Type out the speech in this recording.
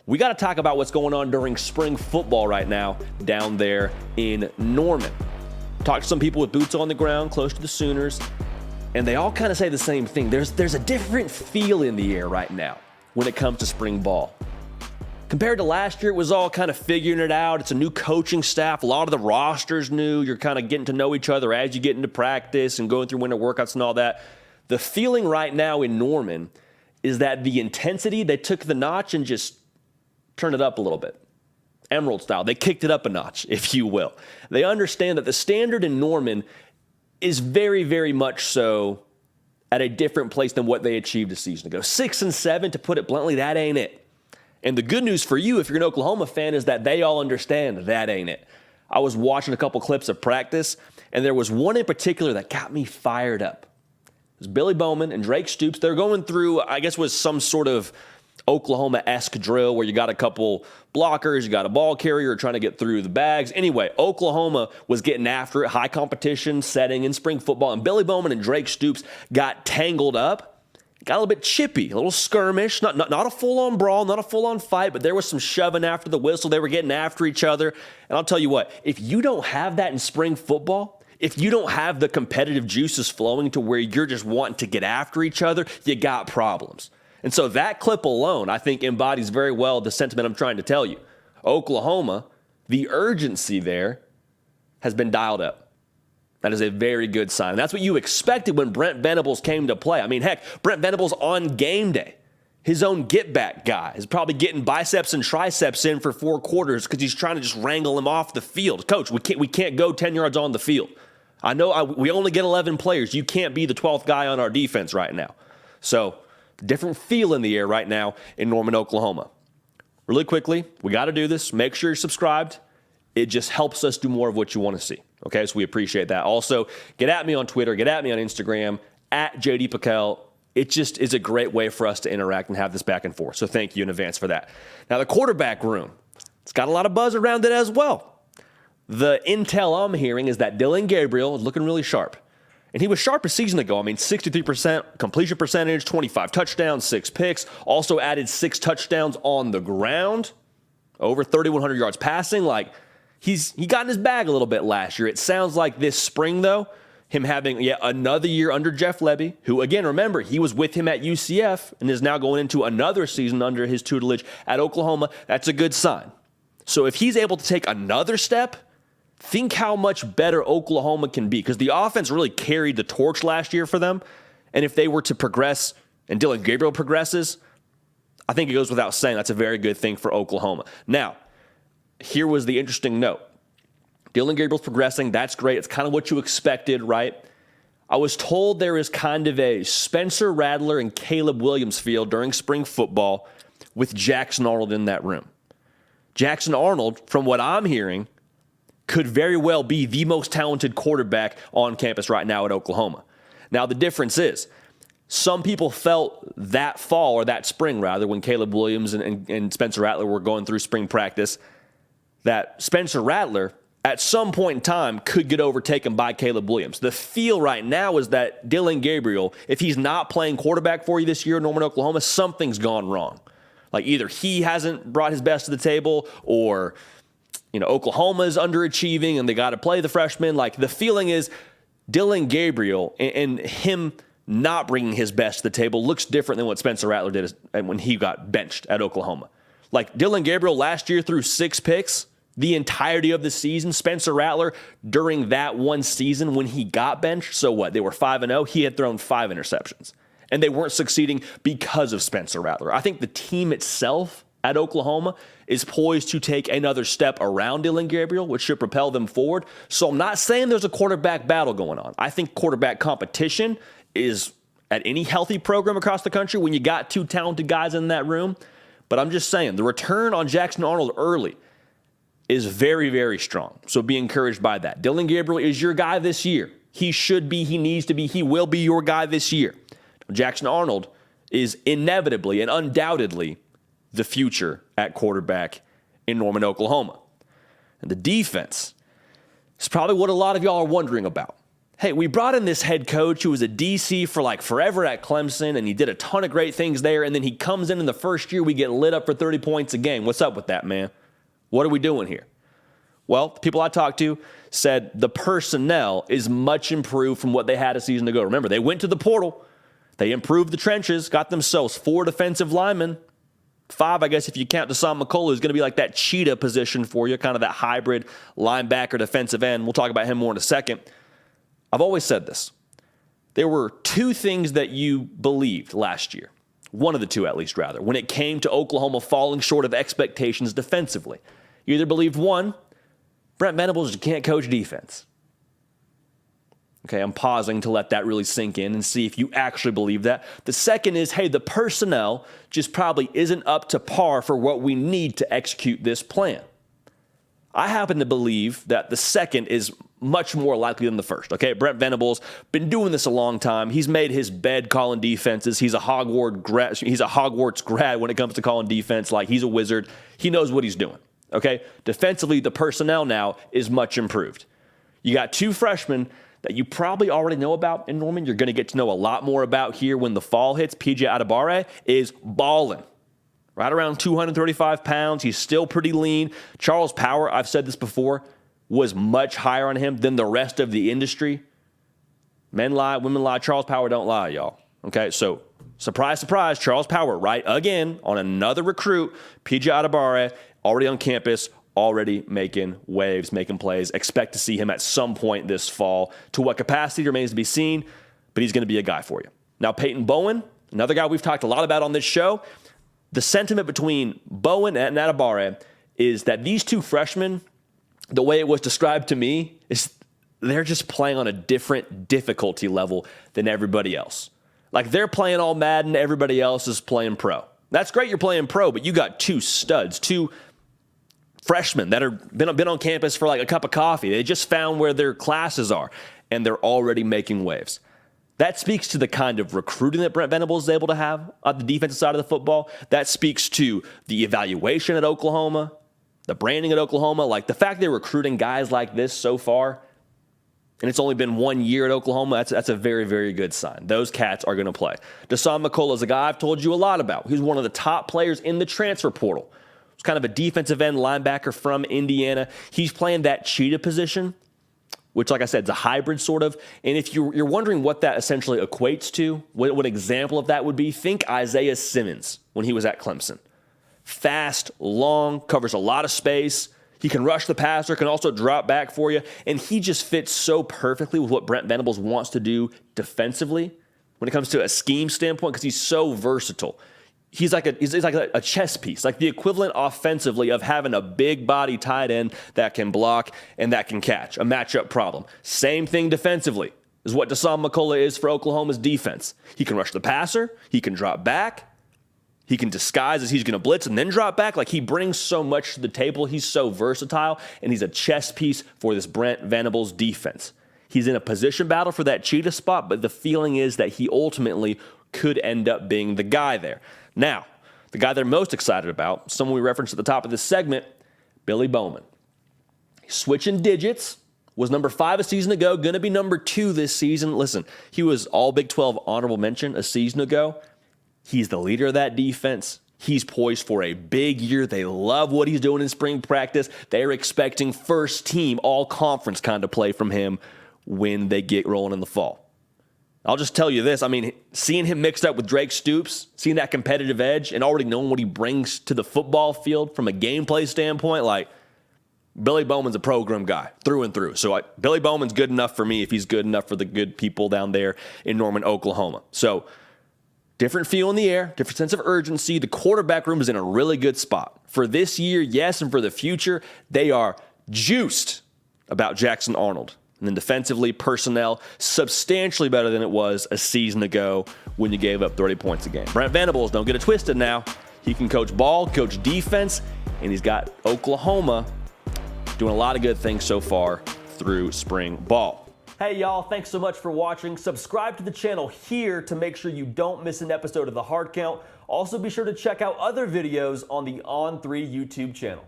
we got to talk about what's going on during spring football right now down there in Norman. Talked to some people with boots on the ground close to the Sooners, and they all kind of say the same thing. There's a different feel in the air right now when it comes to spring ball. Compared to last year, it was all kind of figuring it out. It's a new coaching staff. A lot of the roster's new. You're kind of getting to know each other as you get into practice and going through winter workouts and all that. The feeling right now in Norman is that the intensity, they took the notch and just turned it up a little bit. Emerald style. They kicked it up a notch, if you will. They understand that the standard in Norman is very, very much so at a different place than what they achieved a season ago. 6-7, to put it bluntly, that ain't it. And the good news for you, if you're an Oklahoma fan, is that they all understand that ain't it. I was watching a couple clips of practice, and there was one in particular that got me fired up. It was Billy Bowman and Drake Stoops. They're going through, I guess, was some sort of Oklahoma-esque drill where you got a couple blockers, you got a ball carrier trying to get through the bags. Anyway, Oklahoma was getting after it, high competition setting in spring football, and Billy Bowman and Drake Stoops got tangled up. Got a little bit chippy, a little skirmish, not a full-on brawl, not a full-on fight, but there was some shoving after the whistle. They were getting after each other. And I'll tell you what, if you don't have that in spring football, if you don't have the competitive juices flowing to where you're just wanting to get after each other, you got problems. And so that clip alone, I think, embodies very well the sentiment I'm trying to tell you. Oklahoma, the urgency there has been dialed up. That is a very good sign. And that's what you expected when Brent Venables came to play. I mean, heck, Brent Venables on game day, his own get-back guy, is probably getting biceps and triceps in for 4 quarters because he's trying to just wrangle him off the field. Coach, we can't go 10 yards on the field. I know we only get 11 players. You can't be the 12th guy on our defense right now. So, different feel in the air right now in Norman, Oklahoma. Really quickly, we got to do this. Make sure you're subscribed. It just helps us do more of what you want to see. Okay, so we appreciate that. Also, get at me on Twitter, get at me on Instagram, at JD Piquel. It just is a great way for us to interact and have this back and forth. So thank you in advance for that. Now, the quarterback room, it's got a lot of buzz around it as well. The intel I'm hearing is that Dillon Gabriel is looking really sharp. And he was sharp a season ago. I mean, 63% completion percentage, 25 touchdowns, 6 picks. Also added 6 touchdowns on the ground, over 3,100 yards passing. Like, he got in his bag a little bit last year. It sounds like this spring, though, him having yet another year under Jeff Lebby, who, again, remember, he was with him at UCF and is now going into another season under his tutelage at Oklahoma. That's a good sign. So if he's able to take another step, think how much better Oklahoma can be, because the offense really carried the torch last year for them. And if they were to progress and Dillon Gabriel progresses, I think it goes without saying that's a very good thing for Oklahoma. Now, here was the interesting note. Dillon Gabriel's progressing. That's great. It's kind of what you expected, right? I was told there is kind of a Spencer Rattler and Caleb Williams feel during spring football with Jackson Arnold in that room. Jackson Arnold, from what I'm hearing, could very well be the most talented quarterback on campus right now at Oklahoma. Now, the difference is, some people felt that fall, or that spring rather, when Caleb Williams and Spencer Rattler were going through spring practice, that Spencer Rattler, at some point in time, could get overtaken by Caleb Williams. The feel right now is that Dillon Gabriel, if he's not playing quarterback for you this year in Norman, Oklahoma, something's gone wrong. Like, either he hasn't brought his best to the table, or Oklahoma is underachieving and they got to play the freshman. Like, the feeling is Dillon Gabriel and him not bringing his best to the table looks different than what Spencer Rattler did when he got benched at Oklahoma. Like, Dillon Gabriel last year threw 6 picks the entirety of the season. Spencer Rattler, during that one season when he got benched, so what? They were 5-0. He had thrown 5 interceptions. And they weren't succeeding because of Spencer Rattler. I think the team itself at Oklahoma is poised to take another step around Dillon Gabriel, which should propel them forward. So I'm not saying there's a quarterback battle going on. I think quarterback competition is at any healthy program across the country when you got 2 talented guys in that room. But I'm just saying, the return on Jackson Arnold early is very, very strong. So be encouraged by that. Dillon Gabriel is your guy this year. He should be, he needs to be, he will be your guy this year. Jackson Arnold is inevitably and undoubtedly the future at quarterback in Norman, Oklahoma. And the defense is probably what a lot of y'all are wondering about. hey, we brought in this head coach who was a DC for like forever at Clemson, and he did a ton of great things there, and then he comes in the first year, we get lit up for 30 points a game. What's up with that, man? What are we doing here? Well, the people I talked to said the personnel is much improved from what they had a season ago. Remember, they went to the portal. They improved the trenches, got themselves 4 defensive linemen. 5, I guess, if you count Deshaun McCullough, is going to be like that cheetah position for you, kind of that hybrid linebacker defensive end. We'll talk about him more in a second. I've always said this. There were 2 things that you believed last year. One of the 2, at least, rather, when it came to Oklahoma falling short of expectations defensively. You either believed, 1, Brent Venables, you can't coach defense. Okay, I'm pausing to let that really sink in and see if you actually believe that. The second is, hey, the personnel just probably isn't up to par for what we need to execute this plan. I happen to believe that the second is much more likely than the first. Okay, Brent Venables been doing this a long time. He's made his bed calling defenses. He's a Hogwarts grad when it comes to calling defense. Like, he's a wizard. He knows what he's doing. Okay, defensively, the personnel now is much improved. You got 2 freshmen that you probably already know about in Norman. You're going to get to know a lot more about here when the fall hits. PJ Adebawore is balling. Right around 235 pounds. He's still pretty lean. Charles Power, I've said this before, was much higher on him than the rest of the industry. Men lie, women lie. Charles Power don't lie, y'all. Okay, so surprise, surprise, Charles Power, right again on another recruit. PJ Adebawore, already on campus, already making waves, making plays. Expect to see him at some point this fall. To what capacity remains to be seen, but he's going to be a guy for you. Now, Peyton Bowen, another guy we've talked a lot about on this show. The sentiment between Bowen and Adebawore is that these 2 freshmen, the way it was described to me, is they're just playing on a different difficulty level than everybody else. Like, they're playing all Madden, everybody else is playing pro. That's great you're playing pro, but you got 2 studs, 2 freshmen that have been on campus for like a cup of coffee. They just found where their classes are, and they're already making waves. That speaks to the kind of recruiting that Brent Venables is able to have on the defensive side of the football. That speaks to the evaluation at Oklahoma, the branding at Oklahoma. Like, the fact they're recruiting guys like this so far, and it's only been 1 year at Oklahoma, that's a very, very good sign. Those cats are going to play. Deshaun McCullough is a guy I've told you a lot about. He's one of the top players in the transfer portal. He's kind of a defensive end linebacker from Indiana. He's playing that cheetah position, which, like I said, is a hybrid sort of. And if you're wondering what that essentially equates to, what an example of that would be, think Isaiah Simmons when he was at Clemson. Fast, long, covers a lot of space. He can rush the passer, can also drop back for you. And he just fits so perfectly with what Brent Venables wants to do defensively when it comes to a scheme standpoint, because he's so versatile. He's like a chess piece, like the equivalent offensively of having a big body tight end that can block and that can catch, a matchup problem. Same thing defensively is what Deshaun McCullough is for Oklahoma's defense. He can rush the passer. He can drop back. He can disguise as he's going to blitz and then drop back. Like, he brings so much to the table. He's so versatile, and he's a chess piece for this Brent Venables defense. He's in a position battle for that cheetah spot, but the feeling is that he ultimately could end up being the guy there. Now, the guy they're most excited about, someone we referenced at the top of this segment, Billy Bowman. Switching digits, was number 5 a season ago, going to be number 2 this season. Listen, he was all Big 12 honorable mention a season ago. He's the leader of that defense. He's poised for a big year. They love what he's doing in spring practice. They're expecting first team, all conference kind of play from him when they get rolling in the fall. I'll just tell you this. I mean, seeing him mixed up with Drake Stoops, seeing that competitive edge, and already knowing what he brings to the football field from a gameplay standpoint, like, Billy Bowman's a program guy through and through. So Billy Bowman's good enough for me if he's good enough for the good people down there in Norman, Oklahoma. So different feel in the air, different sense of urgency. The quarterback room is in a really good spot. For this year, yes, and for the future, they are juiced about Jackson Arnold. And then defensively, personnel, substantially better than it was a season ago when you gave up 30 points a game. Brent Venables, don't get it twisted now. He can coach ball, coach defense, and he's got Oklahoma doing a lot of good things so far through spring ball. Hey, y'all, thanks so much for watching. Subscribe to the channel here to make sure you don't miss an episode of The Hard Count. Also, be sure to check out other videos on the On3 YouTube channel.